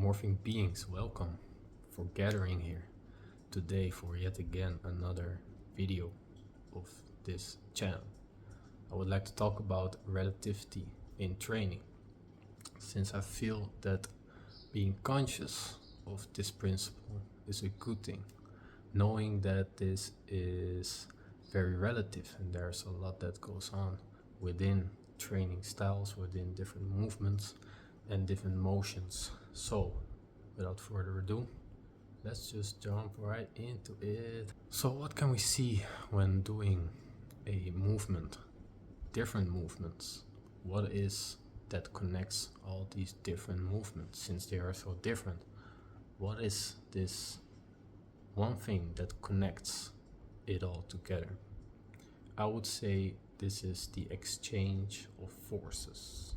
Morphing beings, welcome for gathering here today for yet again another video of this channel. I would like to talk about relativity in training, since I feel that being conscious of this principle is a good thing, knowing that this is very relative and there's a lot that goes on within training styles, within different movements and different motions. So without further ado, let's just jump right into it. So what can we see when doing a movement, different movements? What is that connects all these different movements, since they are so different? What is this one thing that connects it all together? I would say this is the exchange of forces.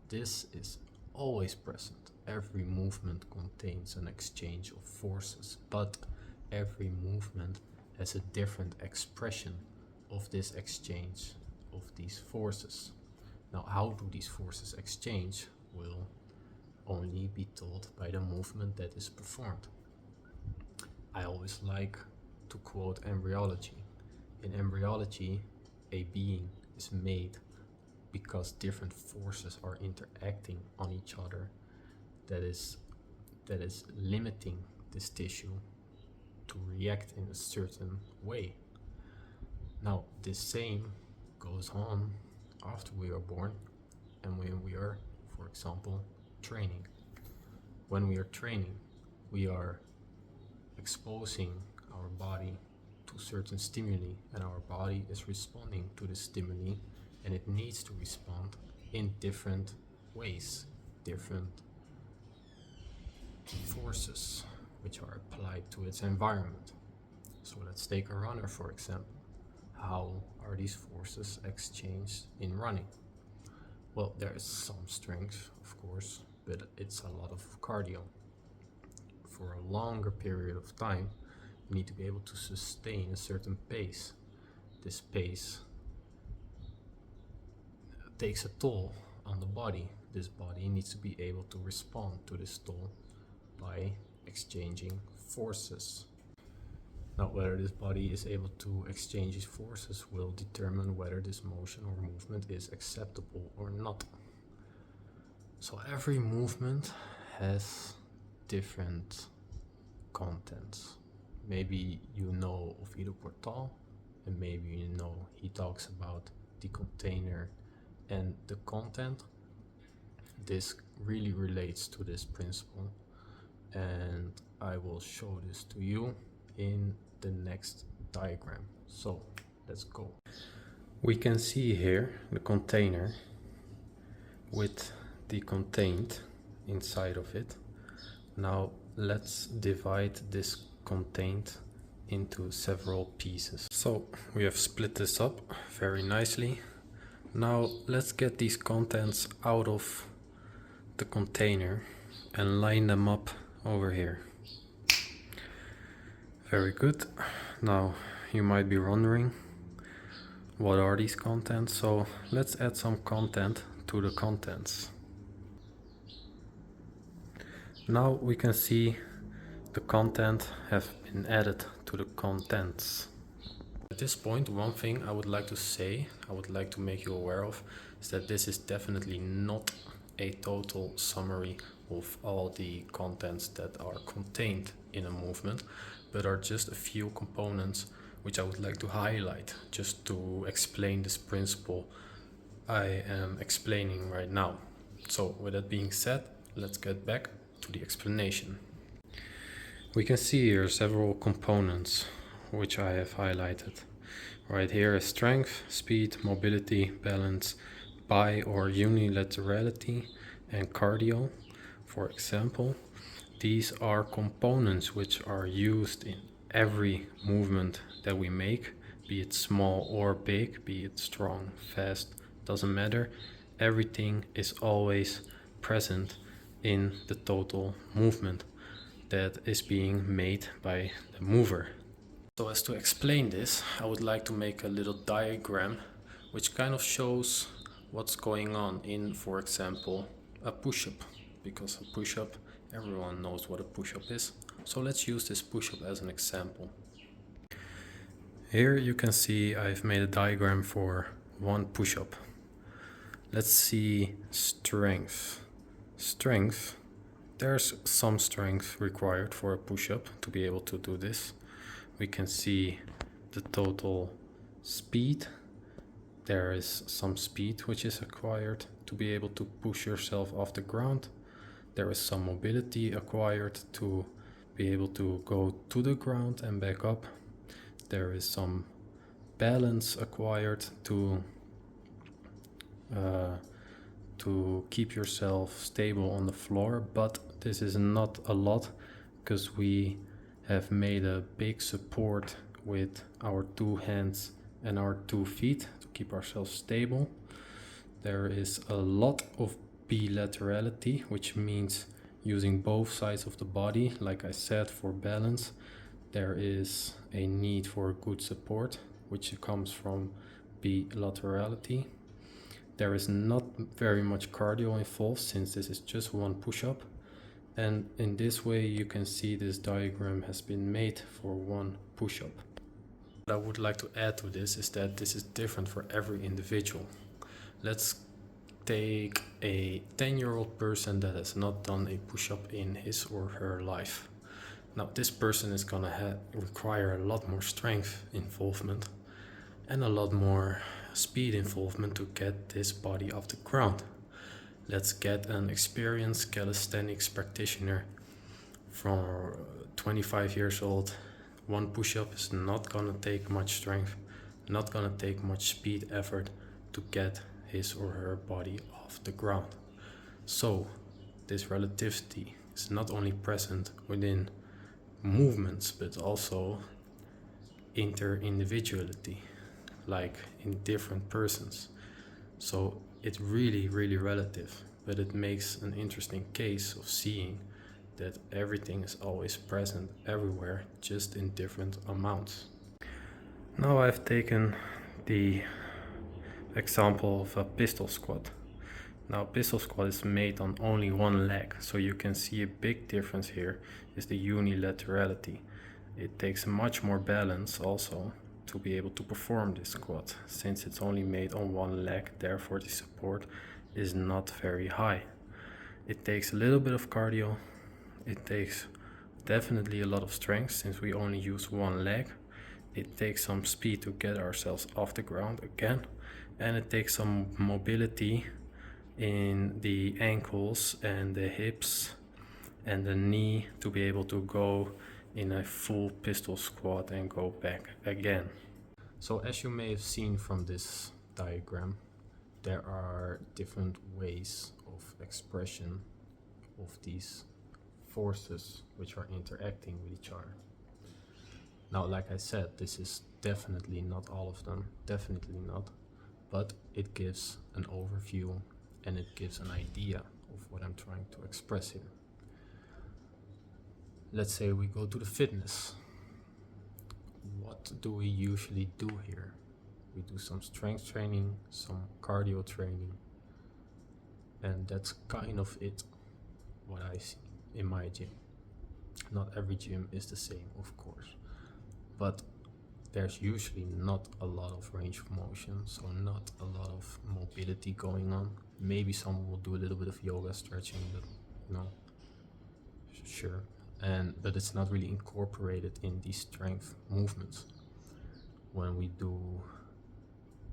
This is always present. Every movement contains an exchange of forces, but every movement has a different expression of this exchange of these forces. Now, how do these forces exchange will only be told by the movement that is performed. I always like to quote embryology. In embryology, a being is made because different forces are interacting on each other that is limiting this tissue to react in a certain way. Now, this same goes on after we are born and when we are, for example, training. When we are training, we are exposing our body to certain stimuli, and our body is responding to the stimuli, and it needs to respond in different ways, different forces which are applied to its environment. So let's take a runner, for example. How are these forces exchanged in running? Well, there is some strength, of course, but it's a lot of cardio. For a longer period of time, you need to be able to sustain a certain pace. This pace takes a toll on the body. This body needs to be able to respond to this toll by exchanging forces. Now, whether this body is able to exchange these forces will determine whether this motion or movement is acceptable or not. So every movement has different contents. Maybe you know of Ido Portal, and maybe you know he talks about the container and the content. This really relates to this principle, and I will show this to you in the next diagram. So let's go. We can see here the container with the contained inside of it. Now let's divide this contained into several pieces. So we have split this up very nicely. Now let's get these contents out of the container and line them up over here. Very good. Now you might be wondering, what are these contents? So let's add some content to the contents. Now we can see the content have been added to the contents. At this point, one thing I would like to say, I would like to make you aware of, is that this is definitely not a total summary of all the contents that are contained in a movement, but are just a few components which I would like to highlight just to explain this principle I am explaining right now. So with that being said, let's get back to the explanation. We can see here several components which I have highlighted. Right here is strength, speed, mobility, balance, bi or unilaterality, and cardio. For example, these are components which are used in every movement that we make, be it small or big, be it strong, fast, doesn't matter. Everything is always present in the total movement that is being made by the mover. So as to explain this, I would like to make a little diagram which kind of shows what's going on in, for example, a push-up, because a push-up Everyone knows what a push-up is, so let's use this push-up as an example. Here you can see I've made a diagram for one push-up. Let's see strength. Strength. There's some strength required for a push-up to be able to do this. We can see the total speed. There is some speed which is acquired to be able to push yourself off the ground. There is some mobility acquired to be able to go to the ground and back up. There is some balance acquired to keep yourself stable on the floor, but this is not a lot because we have made a big support with our two hands and our 2 feet to keep ourselves stable. There is a lot of bilaterality, which means using both sides of the body. Like I said, for balance, there is a need for good support, which comes from bilaterality. There is not very much cardio involved since this is just one push-up. And in this way you can see this diagram has been made for one push-up. What I would like to add to this is that this is different for every individual. Let's take a 10-year-old person that has not done a push-up in his or her life. Now this person is gonna require a lot more strength involvement and a lot more speed involvement to get this body off the ground. Let's get an experienced calisthenics practitioner from 25 years old. One push-up is not gonna take much strength, not gonna take much speed effort to get his or her body off the ground. So this relativity is not only present within movements but also inter-individuality, like in different persons. So it's really relative, but it makes an interesting case of seeing that everything is always present everywhere, just in different amounts. Now I've taken the example of a pistol squat. Now pistol squat is made on only one leg, so you can see a big difference here is the unilaterality. It takes much more balance also to be able to perform this squat, since it's only made on one leg, therefore the support is not very high. It takes a little bit of cardio, it takes definitely a lot of strength since we only use one leg. It takes some speed to get ourselves off the ground again, and it takes some mobility in the ankles and the hips and the knee to be able to go in a full pistol squat and go back again. So as you may have seen from this diagram, there are different ways of expression of these forces which are interacting with each other. Now, like I said, this is definitely not all of them, definitely not, but it gives an overview and it gives an idea of what I'm trying to express here. Let's say we go to the fitness. What do we usually do here? We do some strength training, some cardio training, and that's kind of it, what I see in my gym. Not every gym is the same, of course, but there's usually not a lot of range of motion, so not a lot of mobility going on. Maybe someone will do a little bit of yoga stretching, but sure. But it's not really incorporated in these strength movements. When we do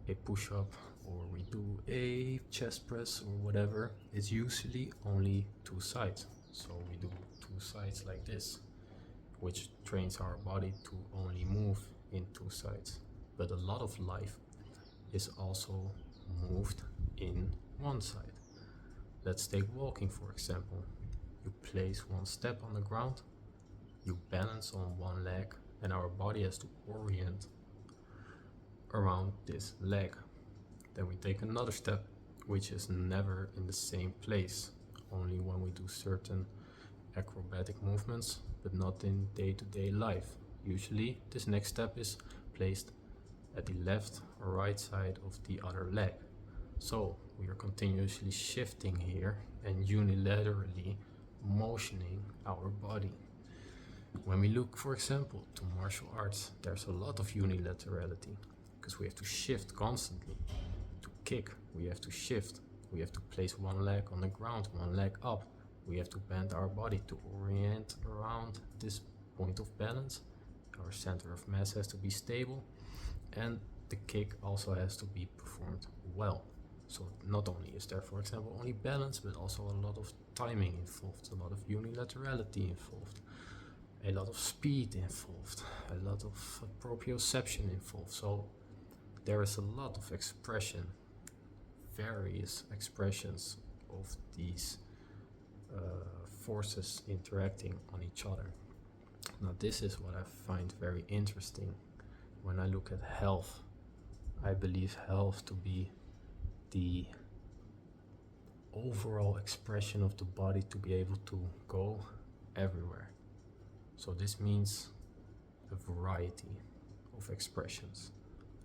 a push-up or we do a chest press or whatever, it's usually only 2 sides. So we do 2 sides like this, which trains our body to only move in 2 sides. But a lot of life is also moved in 1 side. Let's take walking, for example. You place 1 step on the ground, you balance on 1 leg, and our body has to orient around this leg. Then we take another step, which is never in the same place, only when we do certain acrobatic movements, but not in day-to-day life. Usually this next step is placed at the left or right side of the other leg. So we are continuously shifting here, and unilaterally motioning our body. When we look, for example, to martial arts, there's a lot of unilaterality because we have to shift constantly. To kick, we have to shift. We have to place one leg on the ground, one leg up. We have to bend our body to orient around this point of balance. Our center of mass has to be stable, and the kick also has to be performed well. So not only is there, for example, only balance, but also a lot of timing involved, a lot of unilaterality involved, a lot of speed involved, a lot of proprioception involved. So there is a lot of expression, various expressions of these forces interacting on each other. Now this is what I find very interesting when I look at health. I believe health to be the overall expression of the body to be able to go everywhere. So this means a variety of expressions,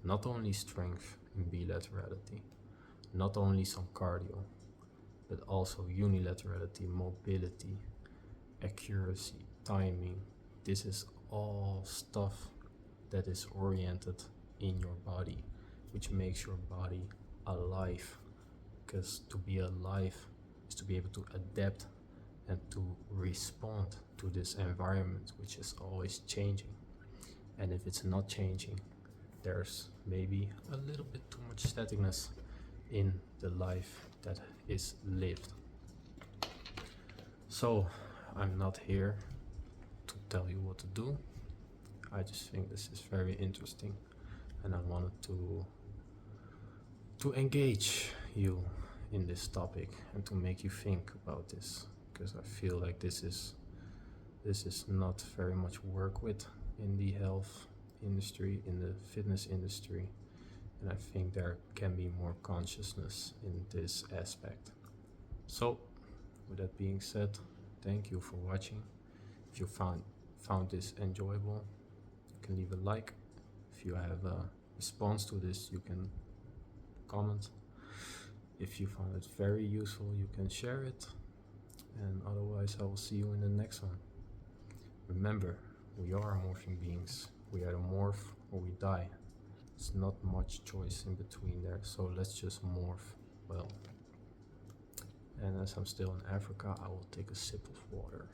not only strength and bilaterality, not only some cardio, but also unilaterality, mobility, accuracy, timing. This is all stuff that is oriented in your body, which makes your body alive. Because to be alive is to be able to adapt and to respond to this environment, which is always changing. And if it's not changing, there's maybe a little bit too much staticness in the life that is lived. So I'm not here to tell you what to do. I just think this is very interesting, and I wanted to engage you in this topic and to make you think about this, because I feel like this is not very much work with in the health industry, in the fitness industry, and I think there can be more consciousness in this aspect. So with that being said, thank you for watching. If you found this enjoyable, you can leave a like. If you have a response to this, you can comment. If you found it very useful, you can share it, and otherwise I will see you in the next one. Remember, we are morphing beings. We either morph or we die. It's not much choice in between there, so let's just morph well. And as I'm still in Africa, I will take a sip of water.